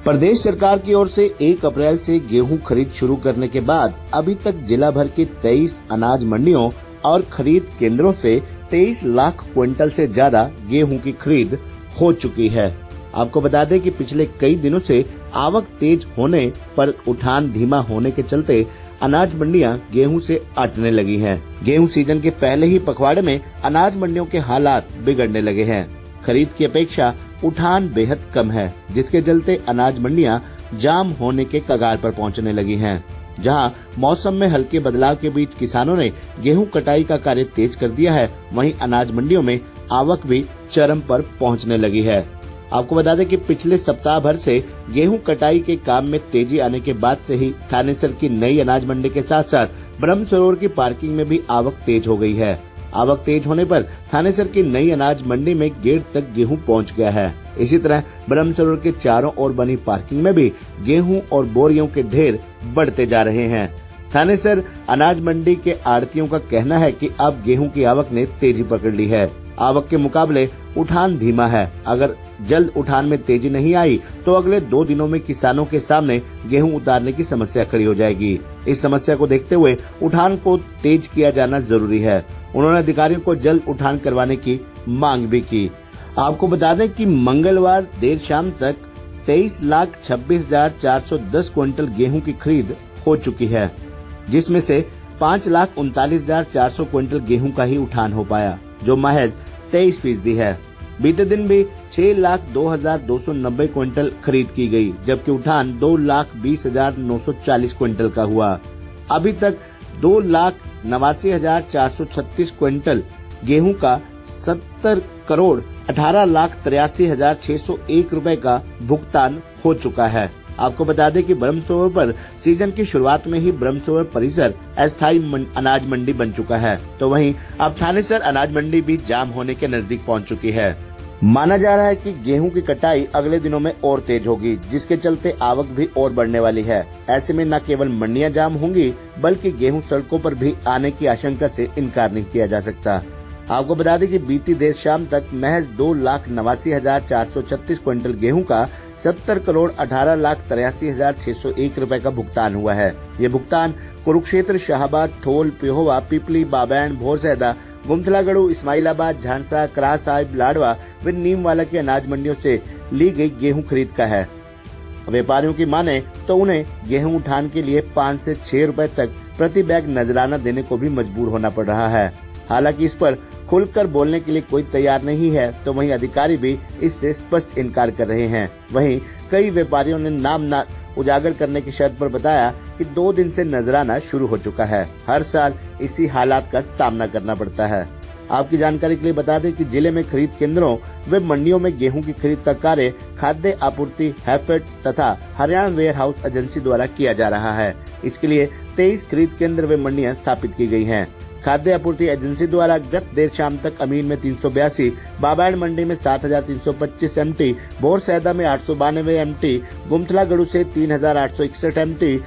प्रदेश सरकार की ओर से 1 अप्रैल से गेहूं खरीद शुरू करने के बाद अभी तक जिला भर के 23 अनाज मंडियों और खरीद केंद्रों से 23 लाख क्विंटल से ज्यादा गेहूं की खरीद हो चुकी है। आपको बता दें कि पिछले कई दिनों से आवक तेज होने पर उठान धीमा होने के चलते अनाज मंडियां गेहूं से अटने लगी हैं। गेहूं सीजन के पहले ही पखवाड़े में अनाज मंडियों के हालात बिगड़ने लगे हैं। खरीद की अपेक्षा उठान बेहद कम है, जिसके चलते अनाज मंडियां जाम होने के कगार पर पहुंचने लगी हैं। जहां मौसम में हल्के बदलाव के बीच किसानों ने गेहूं कटाई का कार्य तेज कर दिया है, वहीं अनाज मंडियों में आवक भी चरम पर पहुंचने लगी है। आपको बता दें कि पिछले सप्ताह भर से गेहूं कटाई के काम में तेजी आने के बाद से ही थानेसर की नई अनाज मंडी के साथ साथ ब्रह्म सरोवर की पार्किंग में भी आवक तेज हो गई है। आवक तेज होने पर थानेसर की नई अनाज मंडी में गेट तक गेहूं पहुंच गया है। इसी तरह ब्रह्म सरोवर के चारों ओर बनी पार्किंग में भी गेहूं और बोरियों के ढेर बढ़ते जा रहे हैं। थानेसर अनाज मंडी के आड़तियों का कहना है कि अब गेहूं की आवक ने तेजी पकड़ ली है। आवक के मुकाबले उठान धीमा है। अगर जल्द उठान में तेजी नहीं आई तो अगले 2 दिनों में किसानों के सामने गेहूं उतारने की समस्या खड़ी हो जाएगी। इस समस्या को देखते हुए उठान को तेज किया जाना जरूरी है। उन्होंने अधिकारियों को जल्द उठान करवाने की मांग भी की। आपको बता दें कि मंगलवार देर शाम तक 23,26,410 क्विंटल गेहूं की खरीद हो चुकी है, जिसमें से 5,39,400 क्विंटल गेहूं का ही उठान हो पाया, जो महज 23% है। बीते दिन भी 6,02,290 क्विंटल खरीद की गई, जबकि उठान 2,20,940 क्विंटल का हुआ। अभी तक 2,89,436 क्विंटल गेहूं का 70 करोड़ 18,83,601 रुपए का भुगतान हो चुका है। आपको बता दें कि ब्रह्म सरोवर पर सीजन की शुरुआत में ही ब्रह्म सरोवर परिसर अस्थायी अनाज मंडी बन चुका है, तो वहीं अब थानेसर अनाज मंडी भी जाम होने के नजदीक पहुंच चुकी है। माना जा रहा है कि गेहूं की कटाई अगले दिनों में और तेज होगी, जिसके चलते आवक भी और बढ़ने वाली है। ऐसे में न केवल मंडियां जाम होंगी, बल्कि गेहूं सड़कों पर भी आने की आशंका से इनकार नहीं किया जा सकता। आपको बता दें कि बीती देर शाम तक महज 2,89,436 क्विंटल गेहूं का 70 करोड़ 18,83,601 रुपए का भुगतान हुआ है। ये भुगतान कुरुक्षेत्र, शाहबाद, थोल, पिहोवा, पिपली, बाबैन, भोरसैदा, गुमथलागढ़, इस्माइलाबाद, झांसा, कराह साहिब, लाडवा व नीमवाला की अनाज मंडियों से ली गई गेहूं खरीद का है। व्यापारियों की माने तो उन्हें गेहूं उठान के लिए 5 से 6 रुपए तक प्रति बैग नजराना देने को भी मजबूर होना पड़ रहा है। हालांकि इस पर खुलकर बोलने के लिए कोई तैयार नहीं है, तो वहीं अधिकारी भी इससे स्पष्ट इनकार कर रहे हैं। वहीं कई व्यापारियों ने नाम न उजागर करने की शर्त पर बताया कि 2 दिन से नजराना शुरू हो चुका है। हर साल इसी हालात का सामना करना पड़ता है। आपकी जानकारी के लिए बता दें कि जिले में खरीद केंद्रों व मंडियों में गेहूं की खरीद का कार्य खाद्य आपूर्ति हैफेड तथा हरियाणा वेयर हाउस एजेंसी द्वारा किया जा रहा है। इसके लिए 23 खरीद केंद्र व मंडियां स्थापित की गई हैं। खाद्य आपूर्ति एजेंसी द्वारा गत देर शाम तक अमीन में 382, बाबैन मंडी में 7,325 MT, बोरसैदा में 892 MT, गुमथलागढ़ से 3,861 MT,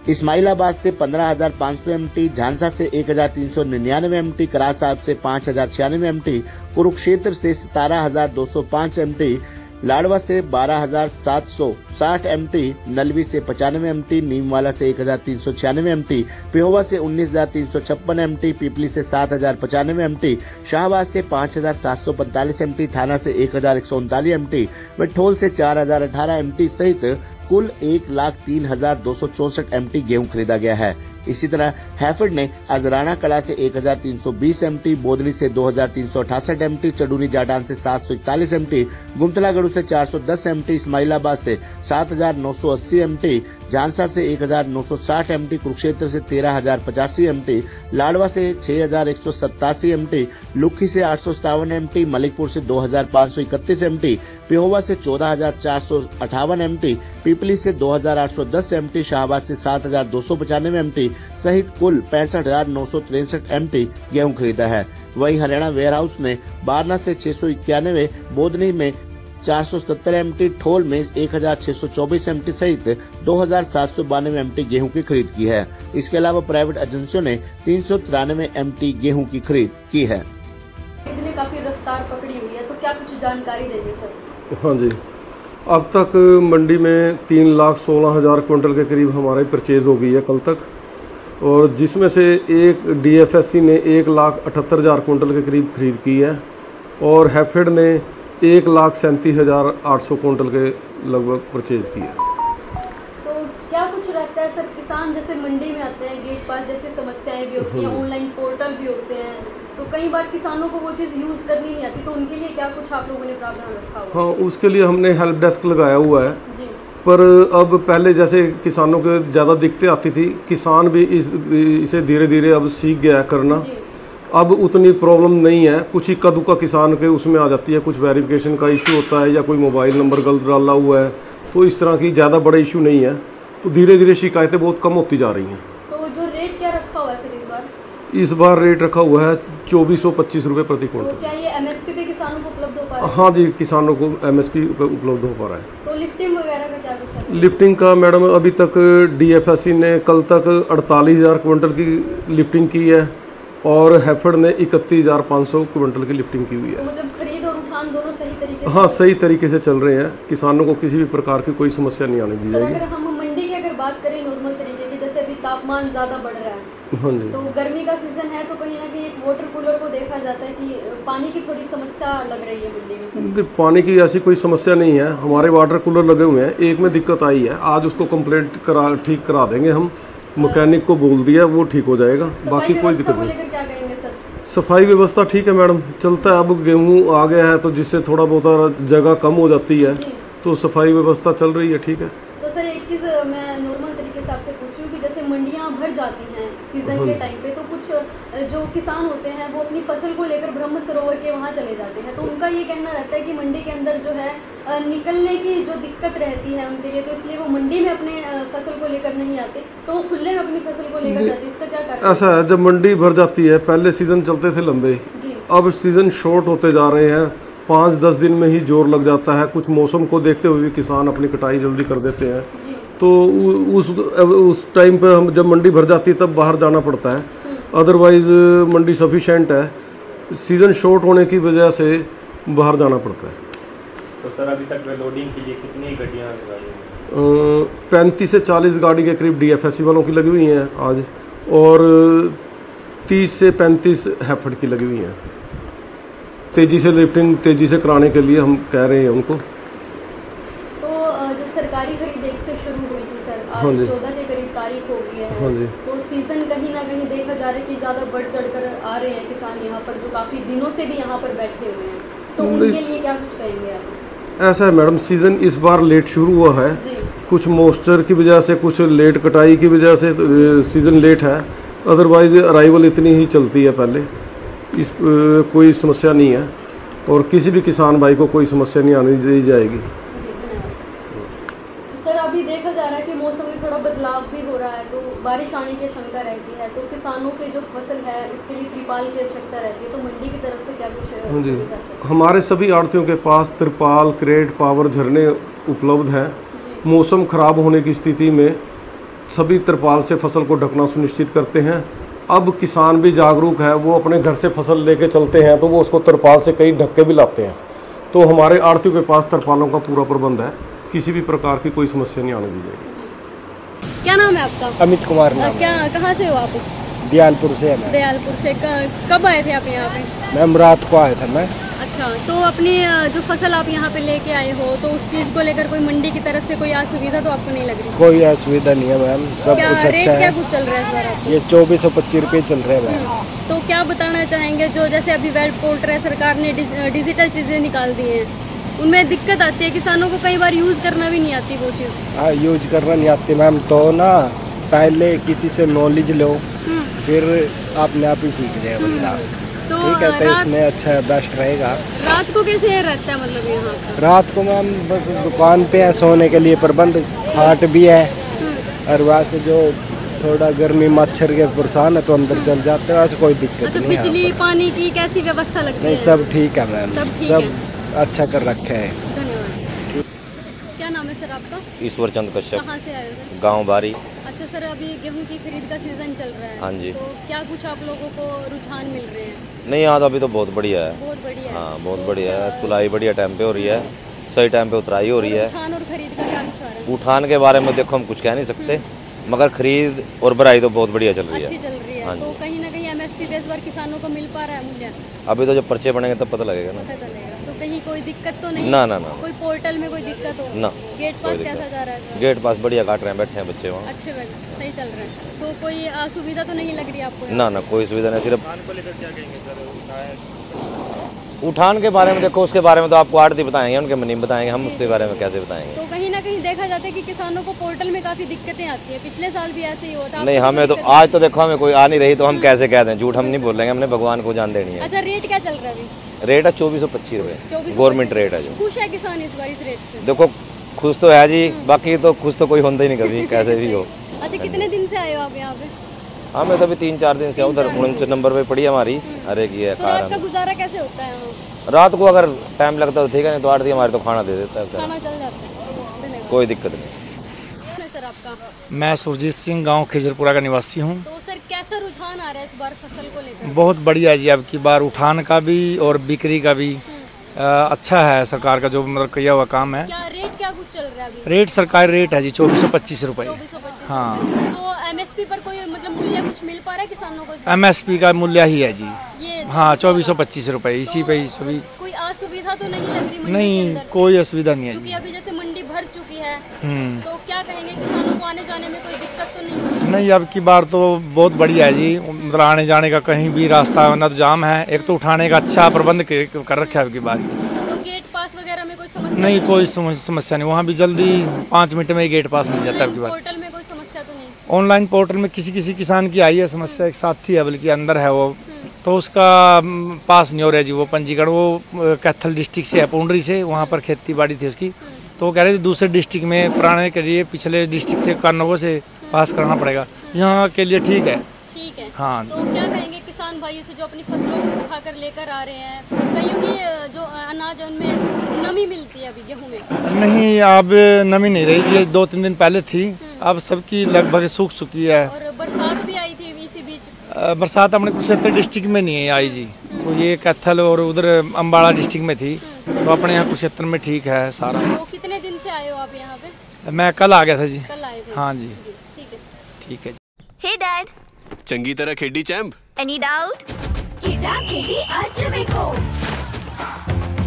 इस्माइलाबाद से 15,500 MT, झांसा से 1,399 MT, कराह साहिब से 5,096 MT, कुरुक्षेत्र से 17,205 MT, लाडवा से 12,760 MT, नलवी से 95 MT, नीमवाला से 1,396 MT, पिहोवा से 19,356 MT, पिपली से 7,095 MT, शाहबाद से 5,745 MT, थाना से 1,139 MT व ठोल से 4,018 MT सहित कुल 1,03,264 MT गेहूं खरीदा गया है। इसी तरह हैफेड ने अजराना कला से 1,320 MT, बोदली से 2,368 MT, चडूनी जाडान से 741 MT, गुमथलागढ़ से 410 MT, इस्माइलाबाद से 7,980 MT, झांसा से 1,960 MT, कुरुक्षेत्र से 13,085 MT, लाडवा से 6,187 MT, लुखी से 857 MT, मलिकपुर से 2,531 MT, पिहोवा से 14,458 MT, पिपली से 2,810 MT, शाहबाद से 7,295 MT सहित कुल 65,963 MT गेहूं खरीदा है। वहीं हरियाणा वेयर हाउस ने बारना से 691, बोधनी में 477 MT, ठोल में 1,624 MT सहित 2,792 MT गेहूं की खरीद की है। इसके अलावा प्राइवेट एजेंसियों ने 393 MT गेहूं की खरीद की है। काफी रफ्तार पकड़ी हुई है, तो क्या कुछ जानकारी देंगे सर? हाँ जी, अब तक मंडी में 3,16,000 क्विंटल के करीब हमारी परचेज हो गई है कल तक, और जिसमें से एक DFSC ने 1,78,000 क्विंटल के करीब खरीद की है, और हैफेड ने 1,37,800 क्विंटल के लगभग परचेज की है। तो क्या कुछ रहता है सर, किसान जैसे मंडी में आते हैं, गेट पास जैसे समस्याएं भी होती हैं, ऑनलाइन पोर्टल भी होते हैं, तो कई बार किसानों को वो चीज़ यूज़ करनी नहीं आती, तो उनके लिए क्या कुछ आप लोगों ने प्रावधान रखा हुआ है? हाँ, उसके लिए हमने हेल्प डेस्क लगाया हुआ है जी। पर अब पहले जैसे किसानों को ज़्यादा दिक्कतें आती थी, किसान भी इसे धीरे धीरे अब सीख गया है करना। जी। अब उतनी प्रॉब्लम नहीं है, कुछ इक्का दुक्का किसान के उसमें आ जाती है, कुछ वेरिफिकेशन का इशू होता है या कोई मोबाइल नंबर गलत डाला हुआ है, तो इस तरह की ज़्यादा बड़ा इशू नहीं है, तो धीरे धीरे शिकायतें बहुत कम होती जा रही हैं। तो जो रेट क्या रखा हुआ है सर इस बार? इस बार रेट रखा हुआ है 2425 रुपये प्रति तो क्विंटल। क्या ये MSP पे किसानों को उपलब्ध हो पा रहा है? हाँ जी, किसानों को MSP उपलब्ध हो पा रहा है। तो लिफ्टिंग वगैरह का क्या कुछ है? लिफ्टिंग का मैडम अभी तक DFSC ने कल तक 48,000 क्विंटल की लिफ्टिंग की है, और हैफेड ने 31,500 क्विंटल की लिफ्टिंग की हुई है। तो मतलब खरीद और उठान दोनों सही तरीके से? हाँ, सही तरीके से चल रहे हैं, किसानों को किसी भी प्रकार की कोई समस्या नहीं आने दी सर जाएगी। अगर हम मंडी की अगर बात करें नॉर्मल तरीके की, जैसे अभी तापमान ज़्यादा बढ़ रहा है, हाँ जी, तो गर्मी का सीजन है, तो कहीं ना कहीं एक वाटर कूलर को देखा जाता है कि पानी की थोड़ी समस्या लग रही है मंडी में सर। पानी की ऐसी कोई समस्या नहीं है, हमारे वाटर कूलर लगे हुए हैं, एक में दिक्कत आई है, आज उसको कंप्लेंट ठीक करा देंगे हम, मैकेनिक को बोल दिया, वो ठीक हो जाएगा, बाकी कोई दिक्कत नहीं। लेकर क्या कहेंगे सर? सफाई व्यवस्था ठीक है मैडम, चलता है। अब गेहूँ आ गया है तो जिससे थोड़ा बहुत जगह कम हो जाती है, जी। तो सफाई व्यवस्था चल रही है, ठीक है। तो सर एक चीज़ मैं नॉर्मल तरीके से आपसे पूछ रही हूँ कि जैसे मंडियाँ भर जाती हैं सीजन के टाइम पे, तो कुछ जो किसान होते हैं वो अपनी फसल को लेकर ब्रह्म सरोवर के वहाँ चले जाते हैं, तो उनका ये कहना रहता है कि मंडी के अंदर जो है निकलने की जो दिक्कत रहती है उनके लिए, तो इसलिए वो मंडी में अपने फसल को लेकर नहीं आते, तो वो खुले में अपनी फसल को लेकर जाते हैं, इसका क्या कारण? ऐसा है, जब मंडी भर जाती है, पहले सीजन चलते थे लंबे, जी। अब सीजन शॉर्ट होते जा रहे हैं, 5-10 दिन में ही जोर लग जाता है, कुछ मौसम को देखते हुए भी किसान अपनी कटाई जल्दी कर देते हैं, जी। तो उस टाइम पे हम जब मंडी भर जाती है तब बाहर जाना पड़ता है, अदरवाइज मंडी सफिशेंट है, सीज़न शॉर्ट होने की वजह से बाहर जाना पड़ता है। तो सर अभी तक लोडिंग के लिए कितनी गाड़ियाँ लगा रही हैं? 35 से 40 गाड़ी के करीब DFSC वालों की लगी हुई हैं आज, और 30 से 35 हैफेड की लगी हुई हैं। तेज़ी से लिफ्टिंग तेज़ी से कराने के लिए हम कह रहे हैं उनको। तो जो सरकारी खरीद 1 से शुरू हुई थी सर, आज हाँ जी। 14 के करीब तारीख हो गई है, हाँ जी। तो सीजन कहीं ना कहीं देखा जा रहा है कि ज़्यादा बढ़ चढ़कर आ रहे हैं किसान यहाँ पर, जो काफ़ी दिनों से भी यहाँ पर बैठे हुए हैं, तो नहीं। उनके लिए क्या कुछ कहेंगे आप? ऐसा है मैडम, सीज़न इस बार लेट शुरू हुआ है, जी। कुछ मॉइस्चर की वजह से, कुछ लेट कटाई की वजह से सीज़न लेट है, अदरवाइज अराइवल इतनी ही चलती है पहले, इस कोई समस्या नहीं है, और किसी भी किसान भाई को कोई समस्या नहीं आने दी जाएगी। जी, धन्यवाद सर। अभी देखा जा रहा है कि मौसम में थोड़ा बदलाव भी हो रहा है, तो बारिश आने की आशंका रहती है, तो किसानों के जो फसल है उसके लिए त्रिपाल की आवश्यकता रहती है, तो मंडी की तरफ से क्या कुछ हाँ जी, सुविधा सर? हमारे सभी आड़तियों के पास त्रिपाल, क्रेट, पावर, झरने उपलब्ध हैं। मौसम खराब होने की स्थिति में सभी त्रिपाल से फसल को ढकना सुनिश्चित करते हैं। अब किसान भी जागरूक है, वो अपने घर से फसल लेके चलते हैं तो वो उसको त्रिपाल से कई ढक के भी लाते हैं, तो हमारे आड़तियों के पास त्रिपालों का पूरा प्रबंध है, किसी भी प्रकार की कोई समस्या नहीं आने दी जाएगी। क्या नाम है आपका? अमित कुमार नाम है। क्या, कहाँ से हो आप? दयालपुर से है मैं। दयालपुर से। कब आए थे आप यहाँ पे? मैम रात को आया था मैं। अच्छा, तो अपनी जो फसल आप यहाँ पे लेके आए हो, तो उस चीज़ को लेकर कोई मंडी की तरफ से कोई असुविधा तो आपको नहीं लग रही? कोई असुविधा नहीं है मैम, सब क्या कुछ रेट अच्छा क्या है। कुछ चल रहा है सर आपको? ये 2425 रुपये चल रहे हैं मैम। तो क्या बताना चाहेंगे, जो जैसे अभी वेब पोर्टल है, सरकार ने डिजिटल चीज़ें निकाल दी हैं, उनमें दिक्कत आती है, किसानों को कई बार यूज़ करना भी नहीं आती वो चीज़। हाँ, यूज करना नहीं आती मैम, तो ना पहले किसी से नॉलेज लो, फिर अपने आप ही सीख जाए बंदा। तो ठीक है, तो इसमें अच्छा बेस्ट रहेगा। रात को कैसे रहता है मतलब यहाँ पर? रात को मैम बस दुकान पे है, सोने के लिए प्रबंध, खाट भी है, और वहाँ से जो थोड़ा गर्मी मच्छर के परेशान है तो अंदर चल जाते हैं, वैसे कोई दिक्कत अच्छा, नहीं है। बिजली पानी की कैसी व्यवस्था लगती नहीं, है? सब ठीक है मैम, सब ठीक सब अच्छा कर रखे है। धन्यवाद। क्या नाम है सर आपका? ईश्वर चंद कश्यप, कहाँ से आए हो सर? गांव बारी। अच्छा सर, अभी गेहूं की खरीद का सीजन चल रहा है। हाँ जी। तो क्या कुछ आप लोगों को रुझान मिल रहे हैं? नहीं, आज अभी तो बहुत बढ़िया है। बहुत बढ़िया है। हाँ, बहुत तो बढ़िया है, क्या- तुलाई बढ़िया टाइम पे हो रही है, सही टाइम पे उतराई हो रही है। उठान और खरीद का क्या विचार है? उठान के बारे में देखो हम कुछ कह नहीं सकते, मगर खरीद और भराई तो बहुत बढ़िया चल रही अच्छी है। चल रही है। हाँ तो जी। कहीं ना कहीं एमएसपी पे इस बार किसानों को मिल पा रहा है मूल्य? अभी तो जब पर्चे बनेंगे तब पता लगेगा ना। पता चलेगा। तो कहीं कोई दिक्कत तो नहीं? ना ना ना कोई पोर्टल में कोई दिक्कत हो? ना। गेट पास कैसा जा रहा है? गेट पास बढ़िया काट रहे हैं, बैठे हैं बच्चे वहाँ। अच्छे बैग सही चल रहे हैं। तो कोई असुविधा तो नहीं लग रही आपको? ना ना कोई सुविधा नहीं। सिर्फ उठान को लेकर क्या कहेंगे सर? उठान के बारे में देखो, उसके बारे में तो आपको आड़ती बताएंगे, उनके मनीम बताएंगे, हम उसके बारे में कैसे बताएंगे। तो कहीं ना कहीं देखा जाता है कि किसानों को पोर्टल में काफी दिक्कतें आती है, पिछले साल भी ऐसे ही होता है। नहीं, हमें तो आज तो देखो हमें कोई आ नहीं रही, तो हम कैसे कह दें, झूठ हम नहीं बोलेंगे, हमने भगवान को जान देनी है। अच्छा, रेट क्या चल रहा है अभी? रेट है 2425 रुपये, गवर्नमेंट रेट है जो। खुश है किसान इस बार इस रेट से? देखो खुश तो है जी, बाकी तो खुश तो कोई होता ही नहीं कभी, कैसे भी हो। अच्छा, कितने दिन से आए हो आप यहाँ पे? हमें तो अभी 3-4 दिन से उधर 49 नंबर पे पड़ी हमारी। अरे की है तो रात का गुजारा कैसे होता है यहाँ? रात को अगर टाइम लगता है तो ठीक है, नहीं तो 8 दिन हमारे तो खाना दे देता है, खाना चल जाता है। धन्यवाद। कोई दिक्कत नहीं। सर आपका? मैं सुरजीत सिंह, गांव खिजरपुरा का निवासी हूं। तो सर कैसा रुझान आ रहा है इस बार फसल को लेकर? बहुत बढ़िया जी, अब की बार उठान का भी और बिक्री का भी अच्छा है। सरकार का जो मतलब किया हुआ काम है। क्या रेट क्या कुछ चल रहा है अभी? रेट सरकारी रेट है जी 2425 रुपये। 2425। हाँ। तो एमएसपी पर कोई मतलब मूल्य कुछ मिल पा रहा है किसानों को? एमएसपी का मूल्य ही है जी। ये हाँ 2425 रुपये, इसी पे ही सभी। कोई असुविधा तो नहीं लग रही मंडी के नहीं, अंदर? कोई असुविधा नहीं है क्योंकि जी। अभी जैसे मंडी भर चुकी है, तो क्या कहेंगे किसानों को आने जाने में कोई दिक्कत तो नहीं होगी? नहीं, अब की बार तो बहुत बढ़िया है जी, मतलब आने जाने का कहीं भी रास्ता ना तो जाम है, एक तो उठाने का अच्छा प्रबंध कर रखा है अब की बार। तो गेट पास वगैरह में कोई समस्या नहीं, कोई समस्या नहीं, वहाँ भी जल्दी 5 मिनट में ही गेट पास मिल जाता है अब की बार। पोर्टल में कोई समस्या तो नहीं? ऑनलाइन पोर्टल में किसी किसान की आई है समस्या, एक साथी है बल्कि अंदर है वो, तो उसका पास नहीं हो रहा है जी वो पंजीकरण। वो कैथल डिस्ट्रिक्ट से है, पुंडरी से, वहाँ पर खेती बाड़ी थी उसकी, तो वो कह रहे थे दूसरे डिस्ट्रिक्ट में पुराने के लिए पिछले डिस्ट्रिक्ट से कानों से पास कराना पड़ेगा। यहाँ के लिए ठीक है। ठीक है। हाँ। तो क्या कहेंगे किसान भाइयों से जो अपनी फसलों को सुखा कर लेकर आ रहे हैं? कईयों की जो अनाज है उनमें नमी मिलती है अभी गेहूं में? नहीं, अब नमी नहीं रही जी, 2-3 दिन पहले थी, अब सबकी लगभग सूख चुकी है। और बरसात भी आई थी इसी बीच? बरसात अपने कुरुक्षेत्र डिस्ट्रिक्ट में नहीं है आई जी, तो ये कैथल और उधर अम्बाड़ा डिस्ट्रिक्ट में थी, तो अपने यहाँ कुरुक्षेत्र में ठीक है सारा। तो कितने दिन से आए हो आप यहाँ पे? मैं कल आ गया था जी। कल आए थे? हाँ जी। ठीक है। ठीक है। हे डैड, चंगी तरह खेडी चैंप। Any doubt? किडा किडी अच बेको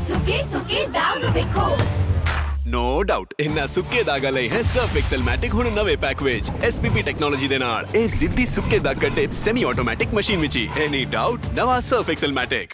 सुके सुके दाग बेको नो डाउट इन्ना सुक्के दाग लई है सर्फ एक्सेलमैटिक हुण नवे पैक विच एसपीपी टेक्नोलॉजी दे नाल ए जिद्दी सुक्के दाग कटे semi automatic machine which any doubt नवा सर्फ एक्सेलमैटिक।